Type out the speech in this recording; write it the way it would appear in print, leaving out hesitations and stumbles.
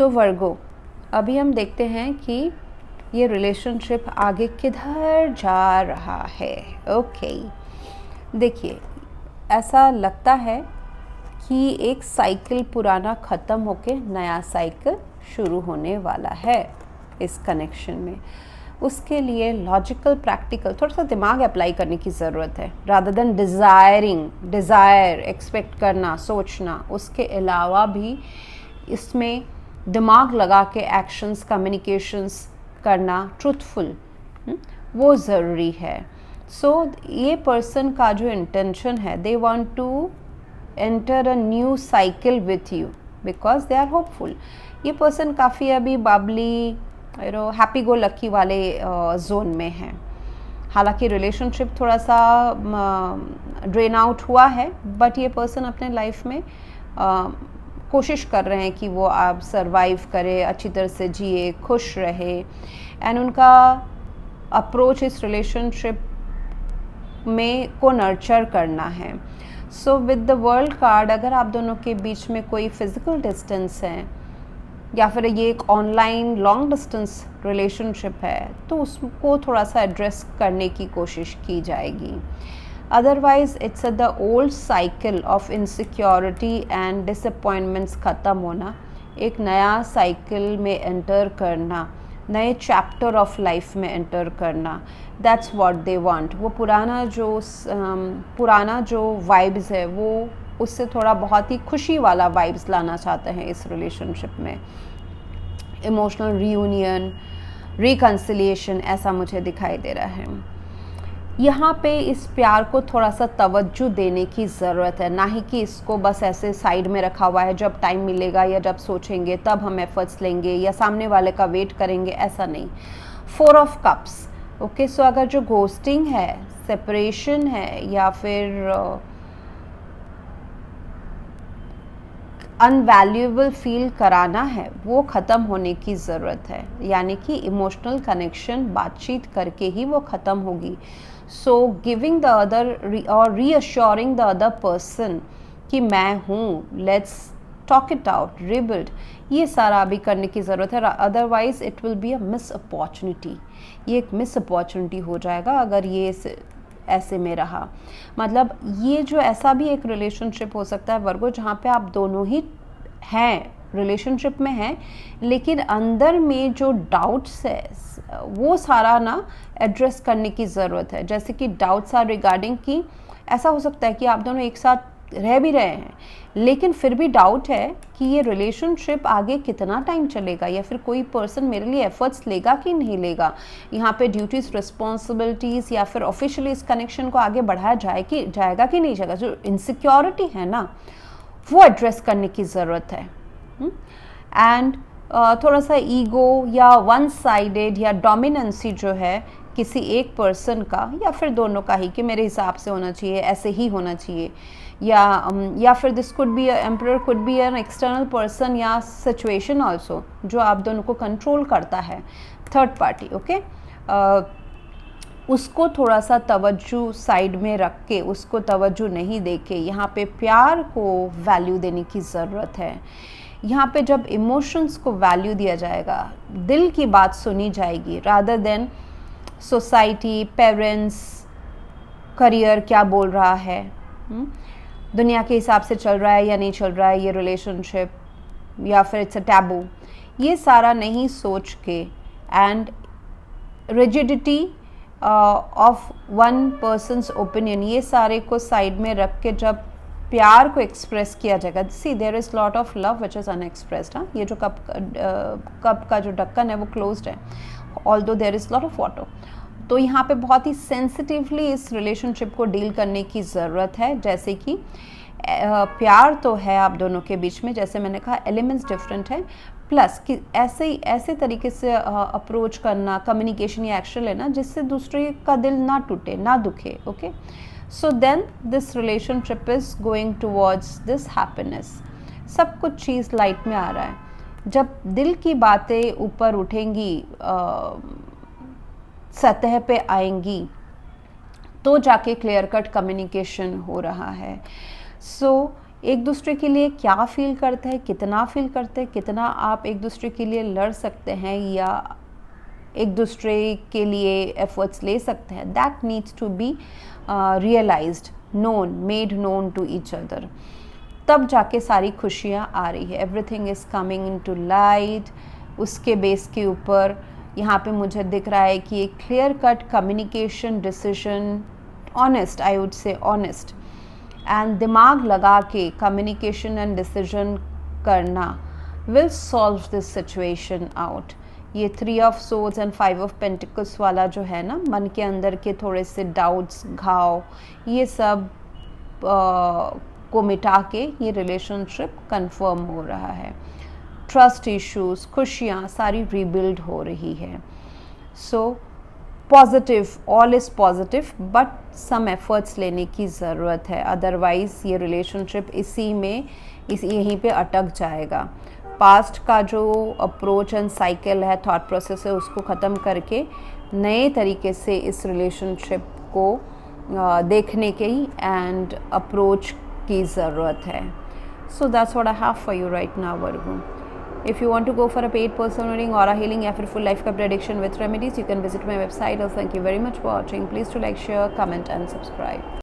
सो वर्गो, अभी हम देखते हैं कि ये रिलेशनशिप आगे किधर जा रहा है। ओके, देखिए ऐसा लगता है कि एक साइकिल पुराना ख़त्म होके नया साइकिल शुरू होने वाला है इस कनेक्शन में। उसके लिए लॉजिकल प्रैक्टिकल थोड़ा सा दिमाग अप्लाई करने की ज़रूरत है, रादर देन डिज़ायर एक्सपेक्ट करना, सोचना। उसके अलावा भी इसमें दिमाग लगा के एक्शंस, कम्युनिकेशंस करना, ट्रूथफुल, वो ज़रूरी है। सो ये पर्सन का जो इंटेंशन है, they want to enter a new cycle with you because they are hopeful. ये पर्सन काफ़ी अभी बबली, हैप्पी गो लकी वाले जोन में है। हालांकि रिलेशनशिप थोड़ा सा ड्रेन आउट हुआ है, बट ये पर्सन अपने लाइफ में कोशिश कर रहे हैं कि वो आप सरवाइव करे, अच्छी तरह से जिए, खुश रहे। एंड उनका अप्रोच इस रिलेशनशिप में को नर्चर करना है। So with the world card, अगर आप दोनों के बीच में कोई फिज़िकल डिस्टेंस है या फिर ये एक ऑनलाइन लॉन्ग डिस्टेंस रिलेशनशिप है, तो उसको थोड़ा सा एड्रेस करने की कोशिश की जाएगी। Otherwise it's the old cycle of insecurity and disappointments ख़त्म होना, एक नया साइकिल में एंटर करना, नए चैप्टर ऑफ लाइफ में एंटर करना। That's what they want. वो पुराना जो वाइब्स है, वो उससे थोड़ा बहुत ही खुशी वाला वाइब्स लाना चाहते हैं इस रिलेशनशिप में। इमोशनल रीयूनियन, रिकन्सिलिएशन, ऐसा मुझे दिखाई दे रहा है। यहाँ पे इस प्यार को थोड़ा सा तवज्जो देने की ज़रूरत है, ना ही कि इसको बस ऐसे साइड में रखा हुआ है, जब टाइम मिलेगा या जब सोचेंगे तब हम एफर्ट्स लेंगे या सामने वाले का वेट करेंगे, ऐसा नहीं। 4 ऑफ कप्स, ओके। सो अगर जो घोस्टिंग है, सेपरेशन है या फिर अनवैल्यूएबल फील कराना है, वो ख़त्म होने की ज़रूरत है। यानी कि इमोशनल कनेक्शन बातचीत करके ही वो ख़त्म होगी। सो गिविंग द अदर और रीअश्योरिंग द अदर पर्सन कि मैं हूँ, let's talk it out, rebuild, ये सारा अभी करने की ज़रूरत है। Otherwise it will be a miss opportunity. ये एक मिस अपॉर्चुनिटी हो जाएगा अगर ये ऐसे में रहा। मतलब ये जो ऐसा भी एक रिलेशनशिप हो सकता है वर्गो, जहाँ पे आप दोनों ही हैं, रिलेशनशिप में हैं, लेकिन अंदर में जो डाउट्स है वो सारा ना एड्रेस करने की ज़रूरत है। जैसे कि डाउट्स आर रिगार्डिंग कि ऐसा हो सकता है कि आप दोनों एक साथ रह भी रहे हैं, लेकिन फिर भी डाउट है कि ये रिलेशनशिप आगे कितना टाइम चलेगा, या फिर कोई पर्सन मेरे लिए एफर्ट्स लेगा कि नहीं लेगा। यहाँ पे ड्यूटीज़, रिस्पॉन्सिबिलिटीज़ या फिर ऑफिशियली इस कनेक्शन को आगे बढ़ाया जाएगा कि नहीं जाएगा। जो इनसिक्योरिटी है ना, वो एड्रेस करने की ज़रूरत है। एंड थोड़ा सा ईगो या वन साइडेड या डोमिनेंसी जो है किसी एक पर्सन का या फिर दोनों का ही, कि मेरे हिसाब से होना चाहिए, ऐसे ही होना चाहिए, या फिर this could be emperor, could be an external person या सिचुएशन ऑल्सो, जो आप दोनों को कंट्रोल करता है, थर्ड पार्टी, ओके। उसको थोड़ा सा तवज्जो साइड में रख के, उसको तवज्जो नहीं दे के यहाँ पे प्यार को वैल्यू देने की ज़रूरत है। यहाँ पे जब इमोशंस को वैल्यू दिया जाएगा, दिल की बात सुनी जाएगी, rather than society, parents, career क्या बोल रहा है, दुनिया के हिसाब से चल रहा है या नहीं चल रहा है ये रिलेशनशिप, या फिर इट्स अ टैबू, ये सारा नहीं सोच के, and rigidity of one persons opinion, ये सारे को साइड में रख के जब प्यार को एक्सप्रेस किया जाएगा। See there is lot of love which is unexpressed. हाँ, ये जो कप का जो ढक्कन है वो क्लोज्ड है, although there is lot of water. तो यहाँ पे बहुत ही सेंसिटिवली इस रिलेशनशिप को डील करने की ज़रूरत है। जैसे कि प्यार तो है आप दोनों के बीच में, जैसे मैंने कहा एलिमेंट्स डिफरेंट हैं, प्लस कि ऐसे तरीके से अप्रोच करना, कम्युनिकेशन या एक्शन लेना जिससे दूसरे का दिल ना टूटे, ना दुखे, okay. So then this relationship is going towards this happiness. सब कुछ चीज़ लाइट में आ रहा है। जब दिल की बातें ऊपर उठेंगी, सतह पे आएंगी, तो जाके क्लियर कट कम्युनिकेशन हो रहा है। सो एक दूसरे के लिए क्या फील करते हैं, कितना फील करते हैं, कितना आप एक दूसरे के लिए लड़ सकते हैं या एक दूसरे के लिए एफर्ट्स ले सकते हैं, that needs to be realised, known, made known to each other. तब जाके सारी खुशियाँ आ रही है, everything is coming into light. उसके बेस के ऊपर यहाँ पे मुझे दिख रहा है कि एक clear cut communication, decision, honest, I would say honest and दिमाग लगा के कम्युनिकेशन एंड डिसीजन करना will solve this situation out. ये 3 of swords and 5 of pentacles वाला जो है ना, मन के अंदर के थोड़े से डाउट्स, घाव, ये सब को मिटा के ये रिलेशनशिप कंफर्म हो रहा है। ट्रस्ट इश्यूज, खुशियाँ सारी रीबिल्ड हो रही है। So positive, all is positive, but some efforts लेने की ज़रूरत है, अदरवाइज़ ये रिलेशनशिप यहीं पे अटक जाएगा। पास्ट का जो अप्रोच एंड साइकिल है, थॉट प्रोसेस है, उसको ख़त्म करके नए तरीके से इस रिलेशनशिप को देखने की एंड अप्रोच की ज़रूरत है। So that's what I have for you right now Virgo. If you want to go for a paid personal reading, aura healing या फिर full life का prediction with remedies, you can visit my website. Thank you very much for watching. Please do like, share, comment and subscribe.